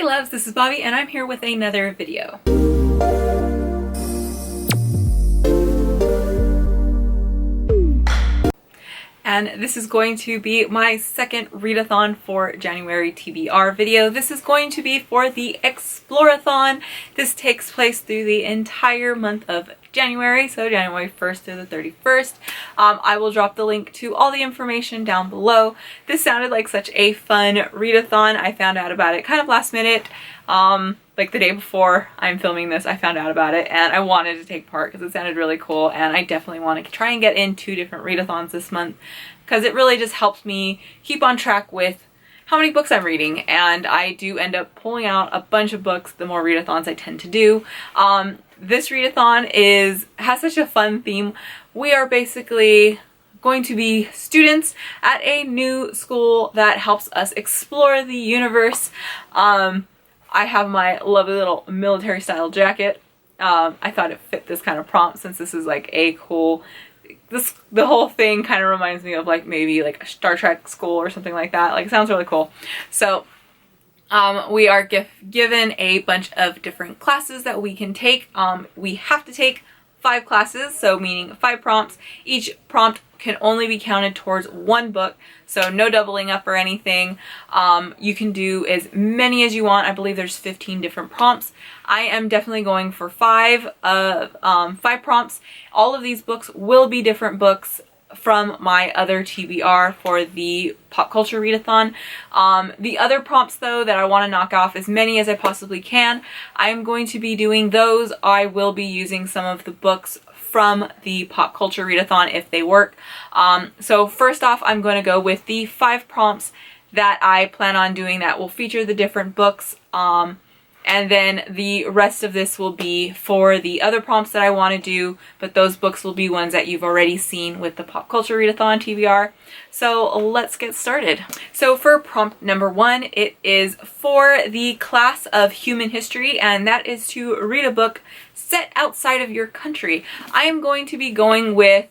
loves, this is Bobby and I'm here with another video. And this is going to be my second readathon for January TBR video. This is going to be for the Explore-a-thon. This takes place through the entire month of January, so January 1st through the 31st. I will drop the link to all the information down below. This sounded like such a fun readathon. I found out about it kind of last minute. Like the day before I'm filming this, I found out about it and I wanted to take part because it sounded really cool, and I definitely want to try and get in 2 different readathons this month because it really just helps me keep on track with how many books I'm reading, and I do end up pulling out a bunch of books the more readathons I tend to do. This readathon has such a fun theme. We are basically going to be students at a new school that helps us explore the universe. I have my lovely little military style jacket. I thought it fit this kind of prompt since this is like a cool, the whole thing kind of reminds me of like maybe like a Star Trek school or something like that. Like it sounds really cool. So we are given a bunch of different classes that we can take. We have to take 5 classes, so meaning 5 prompts. Each prompt can only be counted towards 1 book, so no doubling up or anything. You can do as many as you want. I believe there's 15 different prompts. I am definitely going for 5 prompts. All of these books will be different books from my other TBR for the pop culture readathon. The other prompts though that I want to knock off as many as I possibly can, I'm going to be doing those. I will be using some of the books from the pop culture readathon if they work. So first off, I'm going to go with the 5 prompts that I plan on doing that will feature the different books. And then the rest of this will be for the other prompts that I want to do, but those books will be ones that you've already seen with the Pop Culture Readathon TBR. So let's get started. So for prompt number 1, it is for the class of human history, and that is to read a book set outside of your country. I am going to be going with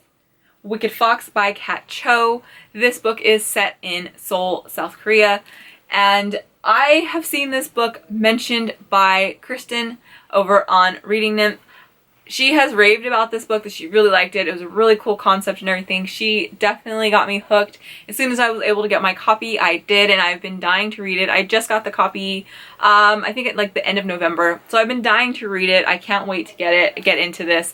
Wicked Fox by Kat Cho. This book is set in Seoul, South Korea, and I have seen this book mentioned by Kristen over on Reading Nymph. She has raved about this book, that she really liked it. It was a really cool concept and everything. She definitely got me hooked. As soon as I was able to get my copy, I did, and I've been dying to read it. I just got the copy, I think at like the end of November. So I've been dying to read it. I can't wait to get into this.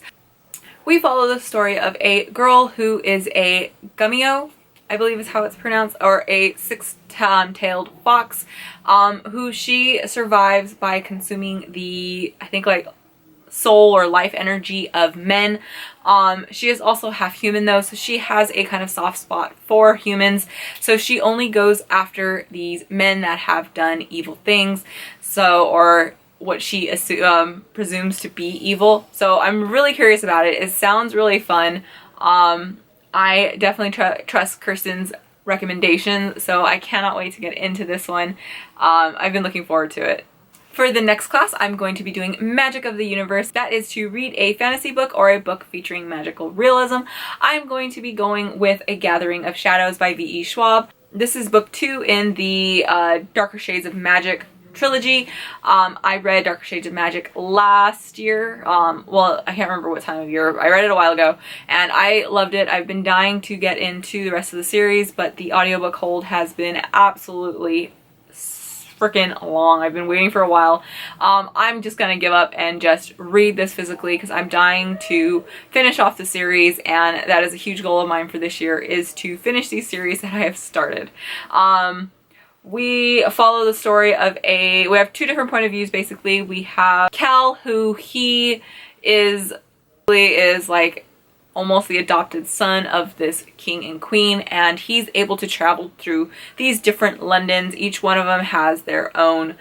We follow the story of a girl who is a gummio, I believe is how it's pronounced, or a 6-tailed fox, who she survives by consuming the, I think like soul or life energy of men. She is also half human though, so she has a kind of soft spot for humans. So she only goes after these men that have done evil things, or what she presumes to be evil. So I'm really curious about it. It sounds really fun. I definitely trust Kirsten's recommendation, so I cannot wait to get into this one. I've been looking forward to it. For the next class, I'm going to be doing Magic of the Universe. That is to read a fantasy book or a book featuring magical realism. I'm going to be going with A Gathering of Shadows by V.E. Schwab. This is book 2 in the Darker Shades of Magic trilogy. I read Darker Shades of Magic last year. Well, I can't remember what time of year. I read it a while ago and I loved it. I've been dying to get into the rest of the series, but the audiobook hold has been absolutely freaking long. I've been waiting for a while. I'm just gonna give up and just read this physically because I'm dying to finish off the series, and that is a huge goal of mine for this year, is to finish these series that I have started. We follow the story of we have 2 different point of views basically. We have Cal, who he is like almost the adopted son of this king and queen, and he's able to travel through these different Londons. Each one of them has their own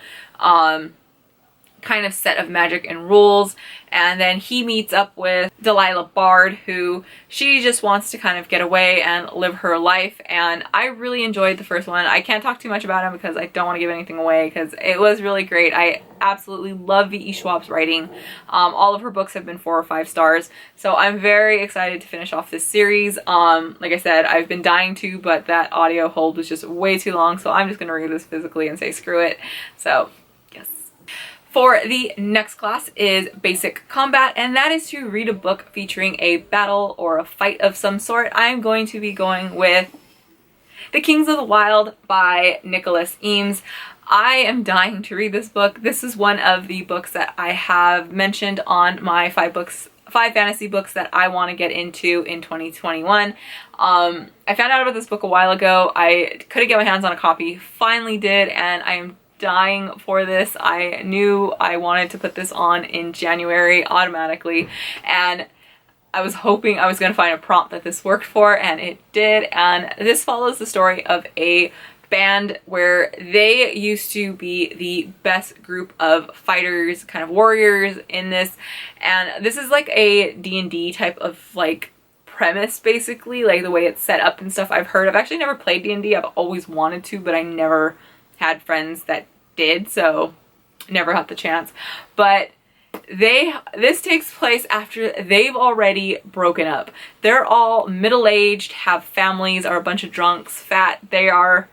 kind of set of magic and rules, and then he meets up with Delilah Bard, who she just wants to kind of get away and live her life, and I really enjoyed the first one. I can't talk too much about him because I don't want to give anything away because it was really great. I absolutely love V.E. Schwab's writing. All of her books have been 4 or 5 stars, so I'm very excited to finish off this series. Like I said, I've been dying to, but that audio hold was just way too long, so I'm just going to read this physically and say screw it. So yes. For the next class is Basic Combat, and that is to read a book featuring a battle or a fight of some sort. I'm going to be going with The Kings of the Wild by Nicholas Eames. I am dying to read this book. This is one of the books that I have mentioned on my five fantasy books that I want to get into in 2021. I found out about this book a while ago. I couldn't get my hands on a copy, finally did, and I am dying for this. I knew I wanted to put this on in January automatically, and I was hoping I was going to find a prompt that this worked for, and it did. And this follows the story of a band where they used to be the best group of fighters, kind of warriors in this, and this is like a D&D type of like premise, basically, like the way it's set up and stuff. I've actually never played D&D. I've always wanted to, but I never had friends that did, so never had the chance. But this takes place after they've already broken up. They're all middle-aged, have families, are a bunch of drunks, fat. They're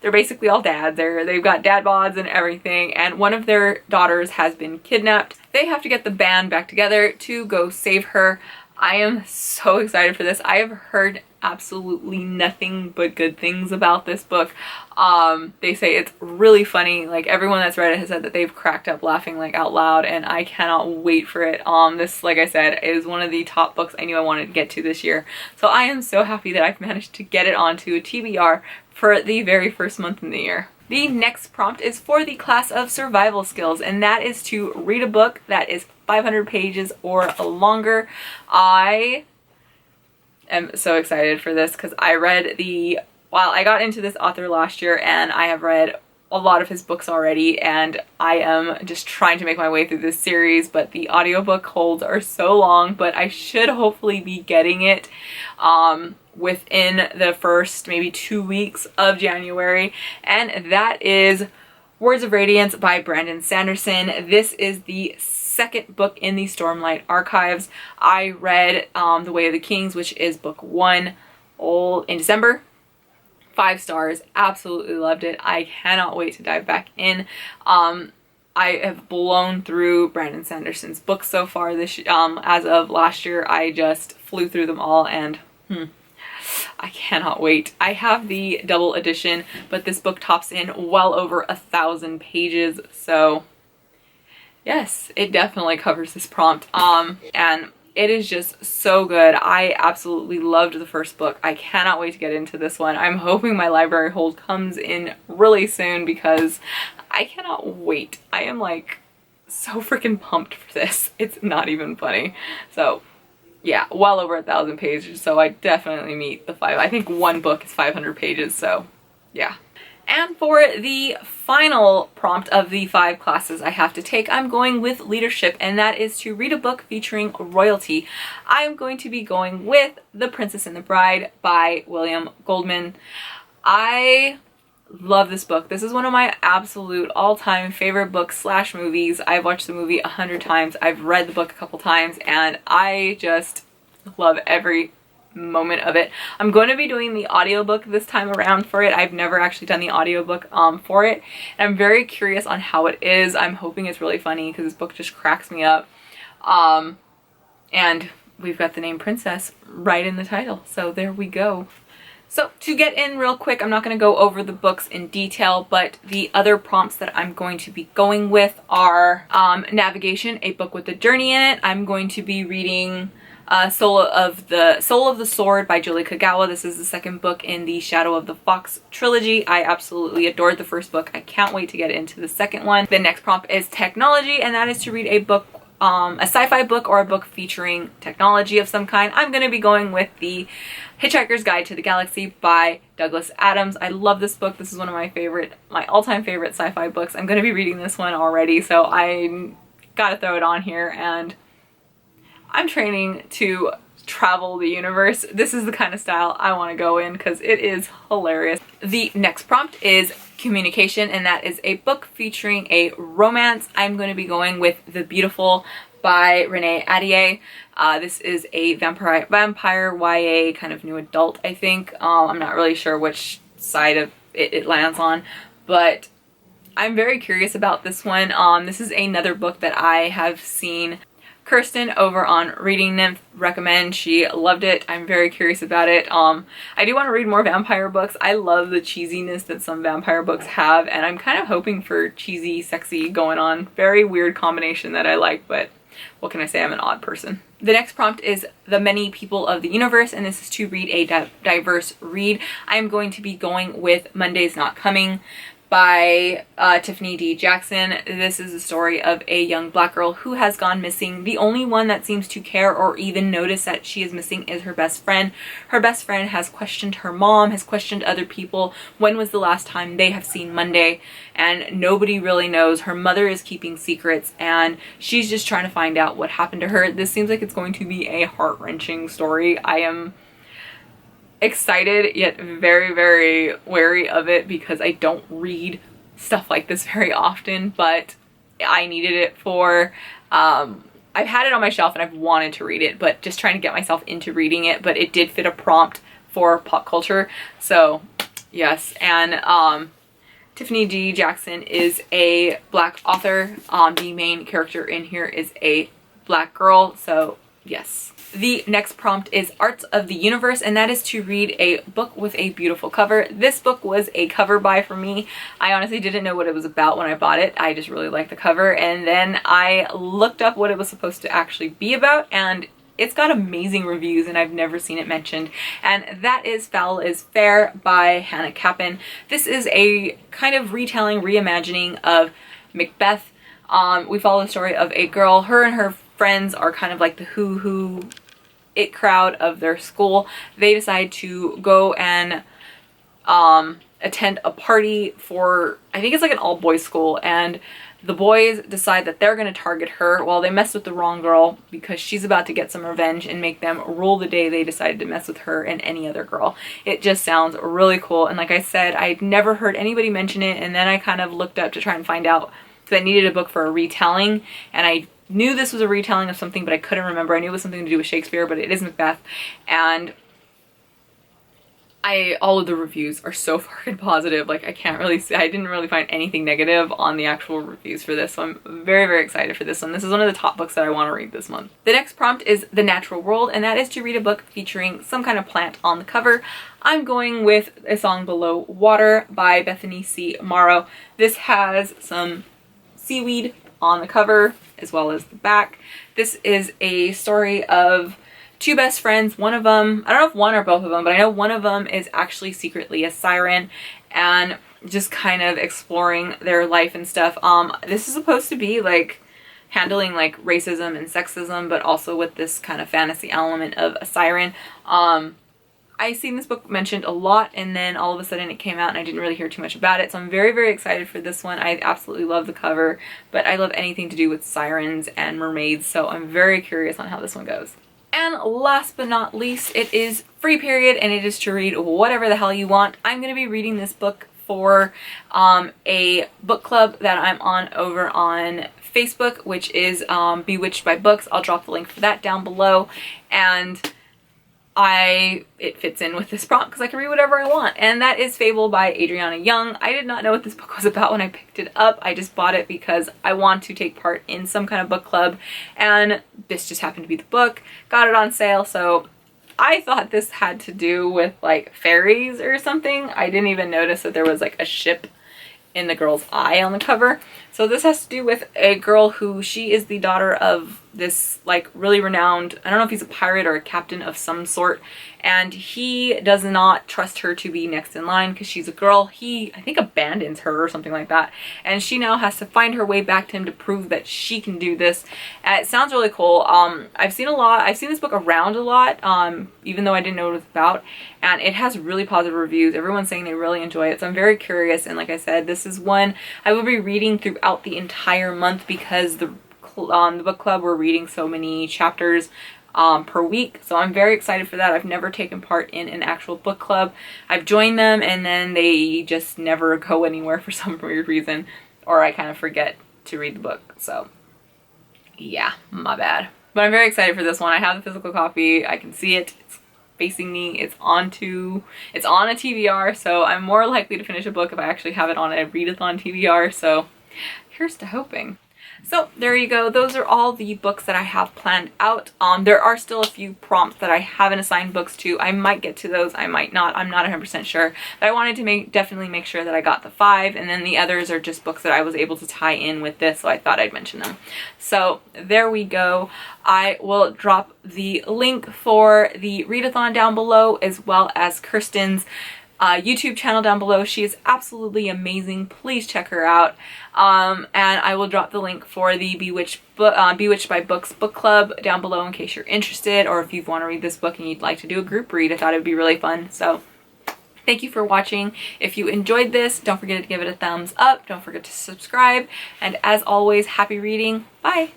basically all dads. They've got dad bods and everything, and one of their daughters has been kidnapped. They have to get the band back together to go save her. I am so excited for this. I have heard absolutely nothing but good things about this book. They say it's really funny. Like, everyone that's read it has said that they've cracked up laughing like out loud, and I cannot wait for it. This, like I said, is one of the top books I knew I wanted to get to this year. So I am so happy that I've managed to get it onto a TBR for the very first month in the year. The next prompt is for the class of survival skills, and that is to read a book that is 500 pages or longer. I am so excited for this because I got into this author last year, and I have read a lot of his books already, and I am just trying to make my way through this series, but the audiobook holds are so long, but I should hopefully be getting it within the first maybe 2 weeks of January, and that is Words of Radiance by Brandon Sanderson. This is the second book in the Stormlight archives. I read The Way of the Kings, which is book 1, in December. 5 stars, absolutely loved it. I cannot wait to dive back in. I have blown through Brandon Sanderson's books so far this as of last year. I just flew through them all, and I cannot wait. I have the double edition, but this book tops in well over 1,000 pages, so yes, it definitely covers this prompt. And it is just so good. I absolutely loved the first book. I cannot wait to get into this one. I'm hoping my library hold comes in really soon because I cannot wait. I am like so freaking pumped for this. It's not even funny. So yeah, well over 1,000 pages, so I definitely meet the 5. I think one book is 500 pages, so yeah. And for the final prompt of the 5 classes I have to take, I'm going with leadership, and that is to read a book featuring royalty. I'm going to be going with The Princess and the Bride by William Goldman. I love this book. This is one of my absolute all-time favorite books / movies. I've watched the movie 100 times. I've read the book a couple times, and I just love every moment of it. I'm going to be doing the audiobook this time around for it. I've never actually done the audiobook for it, and I'm very curious on how it is. I'm hoping it's really funny because this book just cracks me up. And we've got the name Princess right in the title, so there we go. So to get in real quick, I'm not going to go over the books in detail, but the other prompts that I'm going to be going with are Navigation, a book with a journey in it. I'm going to be reading Soul of the Sword by Julie Kagawa. This is the second book in the Shadow of the Fox trilogy. I absolutely adored the first book. I can't wait to get into the second one. The next prompt is technology, and that is to read a book, a sci-fi book or a book featuring technology of some kind. I'm going to be going with The Hitchhiker's Guide to the Galaxy by Douglas Adams. I love this book. This is one of my all-time favorite sci-fi books. I'm going to be reading this one already, so I gotta throw it on here, and I'm training to travel the universe. This is the kind of style I want to go in because it is hilarious. The next prompt is communication, and that is a book featuring a romance. I'm going to be going with The Beautiful by Renee Ahdieh. This is a vampire YA kind of new adult, I think. I'm not really sure which side of it lands on, but I'm very curious about this one. This is another book that I have seen Kirsten over on Reading Nymph recommend. She loved it. I'm very curious about it. I do want to read more vampire books. I love the cheesiness that some vampire books have, and I'm kind of hoping for cheesy, sexy going on. Very weird combination that I like, but what can I say? I'm an odd person. The next prompt is The Many People of the Universe, and this is to read a diverse read. I am going to be going with Monday's Not Coming by Tiffany D. Jackson. This is the story of a young black girl who has gone missing. The only one that seems to care or even notice that she is missing is her best friend. Her best friend has questioned her mom, has questioned other people. When was the last time they have seen Monday? And nobody really knows. Her mother is keeping secrets, and she's just trying to find out what happened to her. This seems like it's going to be a heart-wrenching story. I am excited yet very, very wary of it because I don't read stuff like this very often, but I needed it for I've had it on my shelf and I've wanted to read it, but just trying to get myself into reading it. But it did fit a prompt for pop culture, so yes. And Tiffany D. Jackson is a black author. The main character in here is a black girl, so yes. The next prompt is Arts of the Universe, and that is to read a book with a beautiful cover. This book was a cover buy for me. I honestly didn't know what it was about when I bought it. I just really liked the cover, and then I looked up what it was supposed to actually be about, and it's got amazing reviews, and I've never seen it mentioned. And that is Foul is Fair by Hannah Capin. This is a kind of retelling, reimagining of Macbeth. We follow the story of a girl. Her and her friends are kind of like the who it crowd of their school. They decide to go and attend a party for, I think it's like an all-boys school, and the boys decide that they're going to target her. Well, they mess with the wrong girl because she's about to get some revenge and make them rule the day they decided to mess with her and any other girl. It just sounds really cool, and like I said, I'd never heard anybody mention it, and then I kind of looked up to try and find out because I needed a book for a retelling, and I knew this was a retelling of something, but I couldn't remember. I knew it was something to do with Shakespeare, but it is Macbeth. And all of the reviews are so fucking positive. Like, I can't really say, I didn't really find anything negative on the actual reviews for this. So I'm very, very excited for this one. This is one of the top books that I want to read this month. The next prompt is The Natural World, and that is to read a book featuring some kind of plant on the cover. I'm going with A Song Below Water by Bethany C. Morrow. This has some seaweed on the cover as well as the back. This is a story of two best friends. One of them, I don't know if one or both of them, but I know one of them is actually secretly a siren and just kind of exploring their life and stuff. This is supposed to be like handling like racism and sexism, but also with this kind of fantasy element of a siren. I seen this book mentioned a lot, and then all of a sudden it came out and I didn't really hear too much about it. So I'm very, very excited for this one. I absolutely love the cover, but I love anything to do with sirens and mermaids. So I'm very curious on how this one goes. And last but not least, it is free period, and it is to read whatever the hell you want. I'm going to be reading this book for a book club that I'm on over on Facebook, which is Bewitched by Books. I'll drop the link for that down below. And it fits in with this prompt because I can read whatever I want, and that is Fable by Adriana Young. I did not know what this book was about when I picked it up. I just bought it because I want to take part in some kind of book club, and this just happened to be the book. Got it on sale, so I thought this had to do with like fairies or something. I didn't even notice that there was like a ship in the girl's eye on the cover. So this has to do with a girl who, she is the daughter of this like really renowned, I don't know if he's a pirate or a captain of some sort, and he does not trust her to be next in line because she's a girl. He, I think, abandons her or something like that, and she now has to find her way back to him to prove that she can do this. And it sounds really cool. I've seen this book around a lot, even though I didn't know what it was about, and it has really positive reviews. Everyone's saying they really enjoy it, so I'm very curious. And like I said, this is one I will be reading throughout the entire month because the book club, we're reading so many chapters per week, so I'm very excited for that. I've never taken part in an actual book club. I've joined them and then they just never go anywhere for some weird reason, or I kind of forget to read the book. So yeah, my bad. But I'm very excited for this one. I have the physical copy. I can see it. It's facing me. It's on a TBR, so I'm more likely to finish a book if I actually have it on a readathon TBR, so here's to hoping. So there you go. Those are all the books that I have planned out. There are still a few prompts that I haven't assigned books to. I might get to those, I might not. I'm not 100% sure. But I wanted to definitely make sure that I got the 5, and then the others are just books that I was able to tie in with this, so I thought I'd mention them. So there we go. I will drop the link for the readathon down below, as well as Kirsten's YouTube channel down below. She is absolutely amazing. Please check her out. And I will drop the link for the Bewitched by Books book club down below in case you're interested, or if you want to read this book and you'd like to do a group read. I thought it would be really fun. So thank you for watching. If you enjoyed this, don't forget to give it a thumbs up. Don't forget to subscribe. And as always, happy reading. Bye.